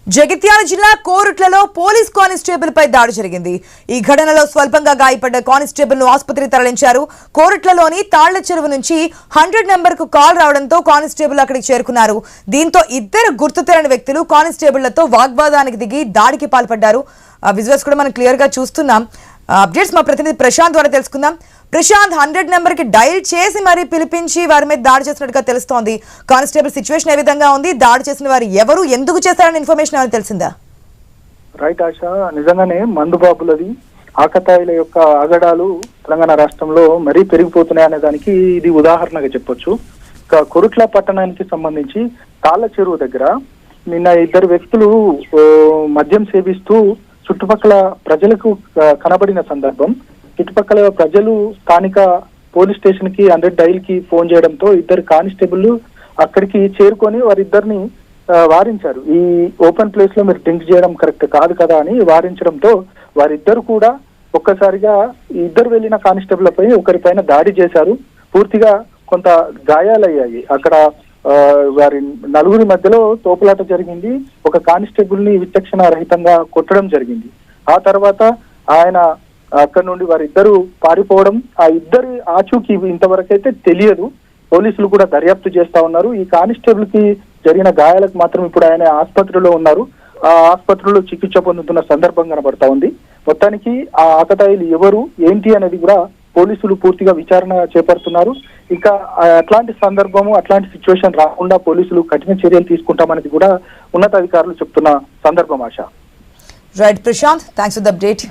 జగిత్యాల జిల్లా కోరుట్లలో police constable పై దాడి జరిగింది. ఈ ఘటనలో స్వల్పంగా గాయపడ్డ కానిస్టేబుల్ ను ఆసుపత్రికి తరలించారు. కోరుట్లలోని తాళ్ల చెరువు నుంచి 100 నెంబర్ కు కాల్ రావడంతో కానిస్టేబుల్ అక్కడికి చేరుకున్నారు. దీంతో ఇద్దరు గుర్తు తెలియని వ్యక్తులు కానిస్టేబుళ్లతో వాగ్వాదానికి దిగి దాడికి పాల్పడ్డారు. విజువల్స్ కూడా మనం క్లియర్ గా చూస్తున్నాం. అప్డేట్స్ మా ప్రతినిధి ప్రశాంత్ ద్వారా తెలుసుకుందాం. ప్రశాంత్, 100 నెంబర్ కి డైల్ చేసి మరీ పిలిపించి వారి మీద దాడి చేసినట్టుగా తెలుస్తోంది. కానిస్టేబుల్ సిచ్యువేషన్ ఏ విధంగా ఉంది? దాడి చేసిన వారు ఎవరు, ఎందుకు చేశారని ఇన్ఫర్మేషన్ ఏమైనా తెలిసిందా? రైట్ ఆశ, నిజంగానే మందుబాబులది ఆకతాయిల యొక్క ఆగడాలు తెలంగాణ రాష్ట్రంలో మరీ పెరిగిపోతున్నాయి అనే దానికి ఇది ఉదాహరణగా చెప్పొచ్చు. కొరుట్ల పట్టణానికి సంబంధించి తాళ్ల చెరువు దగ్గర నిన్న ఇద్దరు వ్యక్తులు మద్యం సేవిస్తూ చుట్టుపక్కల ప్రజలకు కనబడిన సందర్భం. చుట్టుపక్కల ప్రజలు స్థానిక పోలీస్ స్టేషన్ కి 100 డైల్ కి ఫోన్ చేయడంతో ఇద్దరు కానిస్టేబుల్ అక్కడికి చేరుకొని వారిద్దరిని వారించారు. ఈ ఓపెన్ ప్లేస్ లో మీరు డ్రింక్ చేయడం కరెక్ట్ కాదు కదా అని వారించడంతో వారిద్దరు కూడా ఒక్కసారిగా ఇద్దరు వెళ్లిన కానిస్టేబుల్ పై ఒకరిపైన దాడి చేశారు. పూర్తిగా కొంత గాయాలయ్యాయి. అక్కడ వారి నలుగురి మధ్యలో తోపులాట జరిగింది. ఒక కానిస్టేబుల్ ని విచక్షణ రహితంగా కొట్టడం జరిగింది. ఆ తర్వాత ఆయన అక్కడి నుండి వారిద్దరు పారిపోవడం, ఆ ఇద్దరి ఆచూకీ ఇంతవరకైతే తెలియదు. పోలీసులు కూడా దర్యాప్తు చేస్తా ఉన్నారు. ఈ కానిస్టేబుల్ కి జరిగిన గాయాలకు మాత్రం ఇప్పుడు ఆయన ఆసుపత్రిలో ఉన్నారు. ఆ ఆసుపత్రిలో చికిత్స పొందుతున్న సందర్భం కనబడతా ఉంది. మొత్తానికి ఆ ఆకతాయిలు ఎవరు ఏంటి అనేది కూడా పోలీసులు పూర్తిగా విచారణ చేపడుతున్నారు. ఇంకా అట్లాంటి సందర్భము, అట్లాంటి సిచ్యువేషన్ రాకుండా పోలీసులు కఠిన చర్యలు తీసుకుంటామనేది కూడా ఉన్నతాధికారులు చెప్తున్న సందర్భం. ఆశ. Right Prashanth, thanks for the update.